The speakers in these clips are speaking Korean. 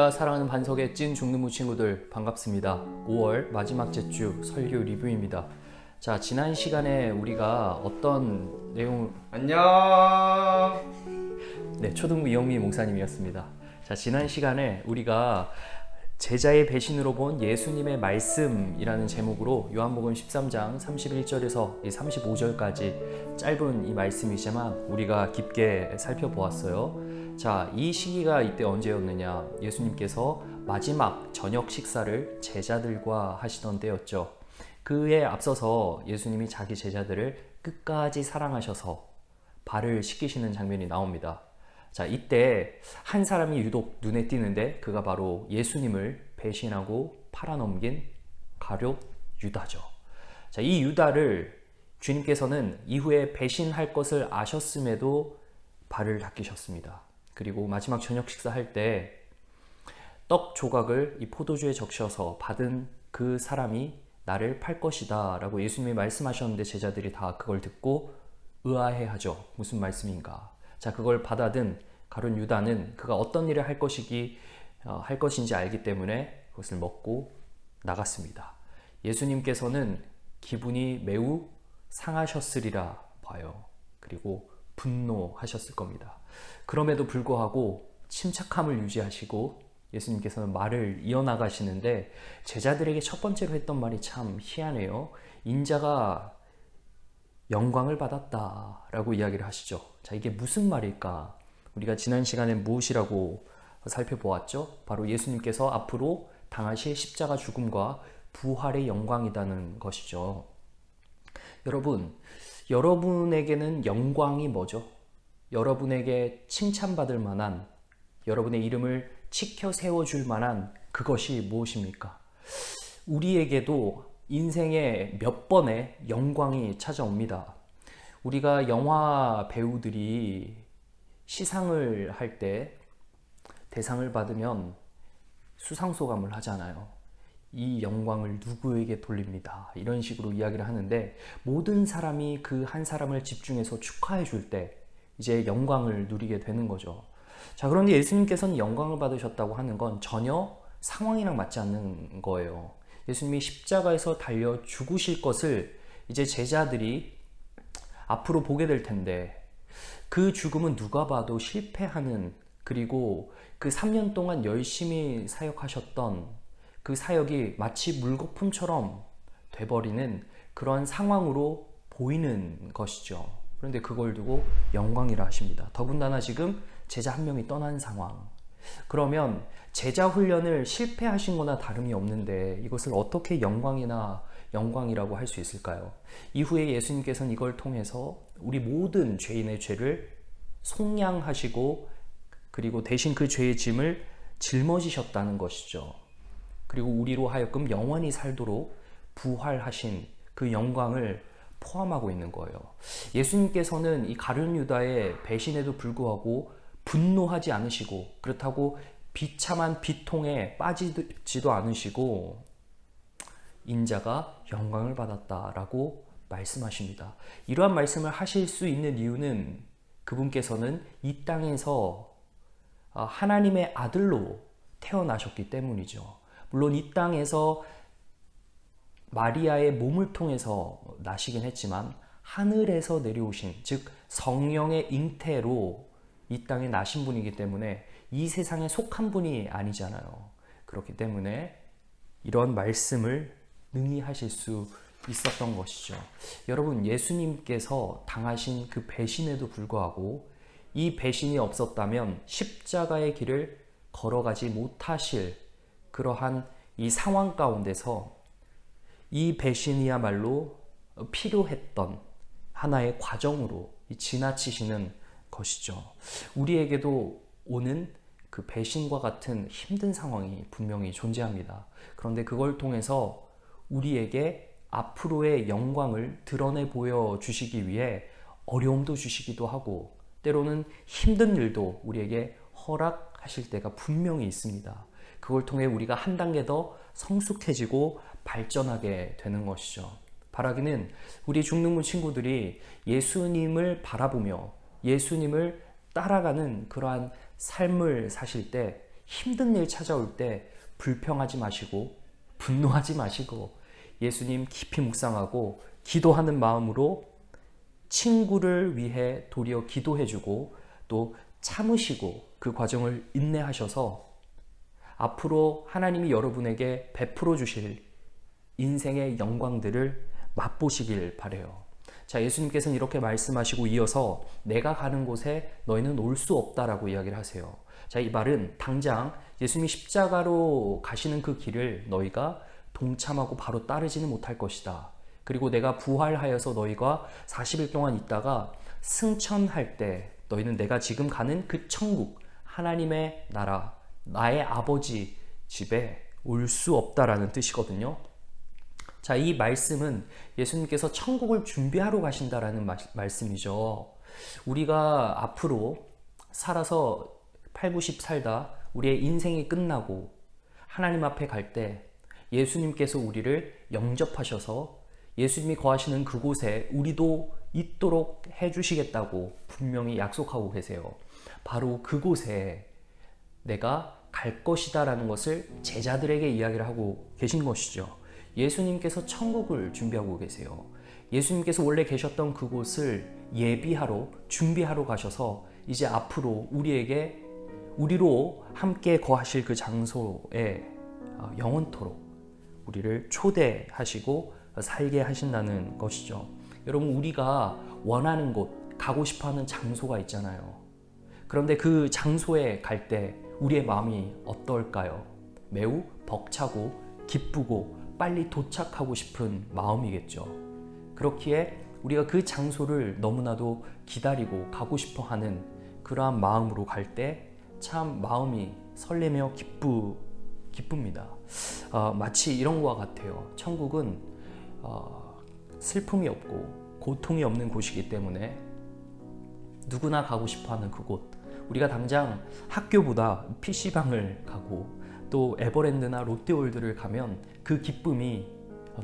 할렐루야. 사랑하는 반석의 찐 중등부 친구들 반갑습니다. 5월 마지막 주 설교 리뷰입니다. 자, 지난 시간에 우리가 어떤 내용 안녕. 초등부 이영미 목사님이었습니다. 자, 지난 시간에 우리가 제자의 배신으로 본 예수님의 말씀이라는 제목으로 요한복음 13장 31절에서 35절까지 짧은 이 말씀이지만 우리가 깊게 살펴보았어요. 자, 이 시기가 이때 언제였느냐? 예수님께서 마지막 저녁 식사를 제자들과 하시던 때였죠. 그에 앞서서 예수님이 자기 제자들을 끝까지 사랑하셔서 발을 씻기시는 장면이 나옵니다. 자, 이때 한 사람이 유독 눈에 띄는데 그가 바로 예수님을 배신하고 팔아넘긴 가룟 유다죠. 자, 이 유다를 주님께서는 이후에 배신할 것을 아셨음에도 발을 닦이셨습니다. 그리고 마지막 저녁 식사할 때 떡 조각을 이 포도주에 적셔서 받은 그 사람이 나를 팔 것이다 라고 예수님이 말씀하셨는데 제자들이 다 그걸 듣고 의아해하죠. 무슨 말씀인가? 자, 그걸 받아든 가룟 유다는 그가 어떤 일을 할 것인지 알기 때문에 그것을 먹고 나갔습니다. 예수님께서는 기분이 매우 상하셨으리라 봐요. 그리고 분노하셨을 겁니다. 그럼에도 불구하고 침착함을 유지하시고 예수님께서는 말을 이어나가시는데 제자들에게 첫 번째로 했던 말이 참 희한해요. 인자가 영광을 받았다라고 이야기를 하시죠. 자, 이게 무슨 말일까? 우리가 지난 시간에 무엇이라고 살펴보았죠? 바로 예수님께서 앞으로 당하실 십자가 죽음과 부활의 영광이라는 것이죠. 여러분, 여러분에게는 영광이 뭐죠? 여러분에게 칭찬받을 만한, 여러분의 이름을 치켜 세워줄 만한 그것이 무엇입니까? 우리에게도 인생에 몇 번의 영광이 찾아옵니다. 우리가 영화 배우들이 시상을 할 때 대상을 받으면 수상소감을 하잖아요. 이 영광을 누구에게 돌립니다. 이런 식으로 이야기를 하는데 모든 사람이 그 한 사람을 집중해서 축하해 줄 때 이제 영광을 누리게 되는 거죠. 자, 그런데 예수님께서는 영광을 받으셨다고 하는 건 전혀 상황이랑 맞지 않는 거예요. 예수님이 십자가에서 달려 죽으실 것을 이제 제자들이 앞으로 보게 될 텐데 그 죽음은 누가 봐도 실패하는, 그리고 그 3년 동안 열심히 사역하셨던 그 사역이 마치 물거품처럼 돼버리는 그런 상황으로 보이는 것이죠. 그런데 그걸 두고 영광이라 하십니다. 더군다나 지금 제자 한 명이 떠난 상황. 그러면 제자 훈련을 실패하신 거나 다름이 없는데 이것을 어떻게 영광이라고 할 수 있을까요? 이후에 예수님께서는 이걸 통해서 우리 모든 죄인의 죄를 속량하시고 그리고 대신 그 죄의 짐을 짊어지셨다는 것이죠. 그리고 우리로 하여금 영원히 살도록 부활하신 그 영광을 포함하고 있는 거예요. 예수님께서는 이 가룟 유다의 배신에도 불구하고 분노하지 않으시고 그렇다고 비참한 비통에 빠지지도 않으시고 인자가 영광을 받았다라고 말씀하십니다. 이러한 말씀을 하실 수 있는 이유는 그분께서는 이 땅에서 하나님의 아들로 태어나셨기 때문이죠. 물론 이 땅에서 마리아의 몸을 통해서 나시긴 했지만 하늘에서 내려오신, 즉 성령의 잉태로 이 땅에 나신 분이기 때문에 이 세상에 속한 분이 아니잖아요. 그렇기 때문에 이런 말씀을 능히 하실 수 있었던 것이죠. 여러분, 예수님께서 당하신 그 배신에도 불구하고 이 배신이 없었다면 십자가의 길을 걸어가지 못하실 그러한 이 상황 가운데서 이 배신이야말로 필요했던 하나의 과정으로 지나치시는 것이죠. 우리에게도 오는 그 배신과 같은 힘든 상황이 분명히 존재합니다. 그런데 그걸 통해서 우리에게 앞으로의 영광을 드러내 보여주시기 위해 어려움도 주시기도 하고 때로는 힘든 일도 우리에게 허락하실 때가 분명히 있습니다. 그걸 통해 우리가 한 단계 더 성숙해지고 발전하게 되는 것이죠. 바라기는 우리 중등부 친구들이 예수님을 바라보며 예수님을 따라가는 그러한 삶을 사실 때 힘든 일 찾아올 때 불평하지 마시고 분노하지 마시고 예수님 깊이 묵상하고 기도하는 마음으로 친구를 위해 도리어 기도해주고 또 참으시고 그 과정을 인내하셔서 앞으로 하나님이 여러분에게 베풀어 주실 인생의 영광들을 맛보시길 바래요. 자, 예수님께서는 이렇게 말씀하시고 이어서 내가 가는 곳에 너희는 올 수 없다라고 이야기를 하세요. 자, 이 말은 당장 예수님이 십자가로 가시는 그 길을 너희가 동참하고 바로 따르지는 못할 것이다. 그리고 내가 부활하여서 너희가 40일 동안 있다가 승천할 때 너희는 내가 지금 가는 그 천국, 하나님의 나라, 나의 아버지 집에 올 수 없다라는 뜻이거든요. 자, 이 말씀은 예수님께서 천국을 준비하러 가신다라는 말씀이죠. 우리가 앞으로 살아서 8, 90 살다 우리의 인생이 끝나고 하나님 앞에 갈 때 예수님께서 우리를 영접하셔서 예수님이 거하시는 그곳에 우리도 있도록 해주시겠다고 분명히 약속하고 계세요. 바로 그곳에 내가 갈 것이다 라는 것을 제자들에게 이야기를 하고 계신 것이죠. 예수님께서 천국을 준비하고 계세요. 예수님께서 원래 계셨던 그곳을 예비하러 준비하러 가셔서 이제 앞으로 우리로 함께 거하실 그 장소에 영원토록 우리를 초대하시고 살게 하신다는 것이죠. 여러분, 우리가 원하는 곳, 가고 싶어하는 장소가 있잖아요. 그런데 그 장소에 갈 때 우리의 마음이 어떨까요? 매우 벅차고 기쁘고 빨리 도착하고 싶은 마음이겠죠. 그렇기에 우리가 그 장소를 너무나도 기다리고 가고 싶어하는 그러한 마음으로 갈 때 참 마음이 설레며 기쁩니다. 마치 이런 것과 같아요. 천국은 슬픔이 없고 고통이 없는 곳이기 때문에 누구나 가고 싶어하는 그곳, 우리가 당장 학교보다 PC방을 가고 또 에버랜드나 롯데월드를 가면 그 기쁨이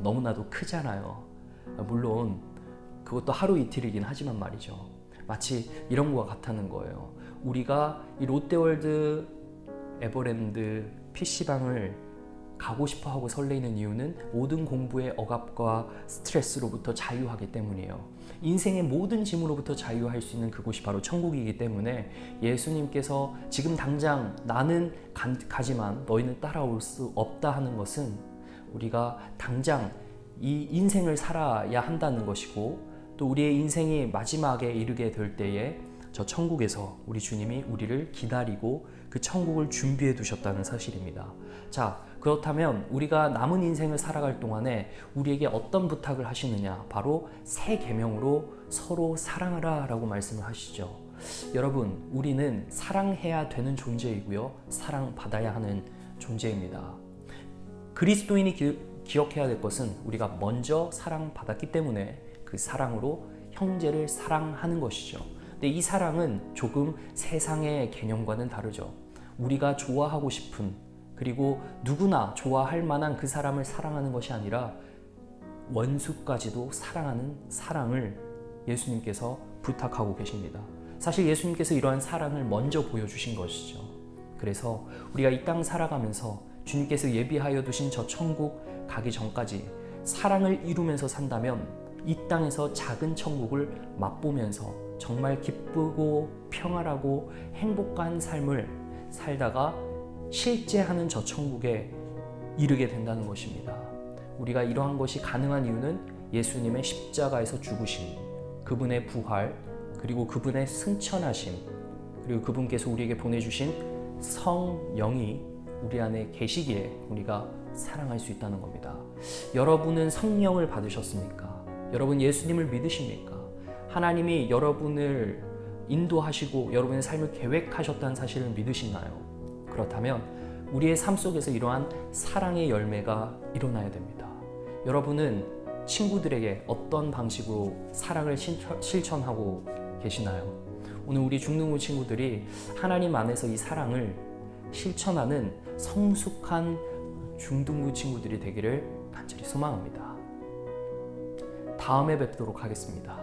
너무나도 크잖아요. 물론 그것도 하루 이틀이긴 하지만 말이죠. 마치 이런 것과 같다는 거예요. 우리가 이 롯데월드, 에버랜드, PC방을 가고 싶어하고 설레이는 이유는 모든 공부의 억압과 스트레스로부터 자유하기 때문이에요. 인생의 모든 짐으로부터 자유할 수 있는 그곳이 바로 천국이기 때문에 예수님께서 지금 당장 나는 가지만 너희는 따라올 수 없다 하는 것은 우리가 당장 이 인생을 살아야 한다는 것이고, 또 우리의 인생이 마지막에 이르게 될 때에 저 천국에서 우리 주님이 우리를 기다리고 그 천국을 준비해 두셨다는 사실입니다. 자, 그렇다면 우리가 남은 인생을 살아갈 동안에 우리에게 어떤 부탁을 하시느냐? 바로 새 계명으로 서로 사랑하라 라고 말씀을 하시죠. 여러분, 우리는 사랑해야 되는 존재이고요, 사랑받아야 하는 존재입니다. 그리스도인이 기억해야 될 것은 우리가 먼저 사랑받았기 때문에 그 사랑으로 형제를 사랑하는 것이죠. 근데 이 사랑은 조금 세상의 개념과는 다르죠. 우리가 좋아하고 싶은, 그리고 누구나 좋아할 만한 그 사람을 사랑하는 것이 아니라 원수까지도 사랑하는 사랑을 예수님께서 부탁하고 계십니다. 사실 예수님께서 이러한 사랑을 먼저 보여주신 것이죠. 그래서 우리가 이 땅 살아가면서 주님께서 예비하여 두신 저 천국 가기 전까지 사랑을 이루면서 산다면 이 땅에서 작은 천국을 맛보면서 정말 기쁘고 평안하고 행복한 삶을 살다가 실제하는 저 천국에 이르게 된다는 것입니다. 우리가 이러한 것이 가능한 이유는 예수님의 십자가에서 죽으심, 그분의 부활, 그리고 그분의 승천하심, 그리고 그분께서 우리에게 보내주신 성령이 우리 안에 계시기에 우리가 사랑할 수 있다는 겁니다. 여러분은 성령을 받으셨습니까? 여러분 예수님을 믿으십니까? 하나님이 여러분을 인도하시고 여러분의 삶을 계획하셨다는 사실을 믿으시나요? 그렇다면 우리의 삶 속에서 이러한 사랑의 열매가 일어나야 됩니다. 여러분은 친구들에게 어떤 방식으로 사랑을 실천하고 계시나요? 오늘 우리 중등부 친구들이 하나님 안에서 이 사랑을 실천하는 성숙한 중등부 친구들이 되기를 간절히 소망합니다. 다음에 뵙도록 하겠습니다.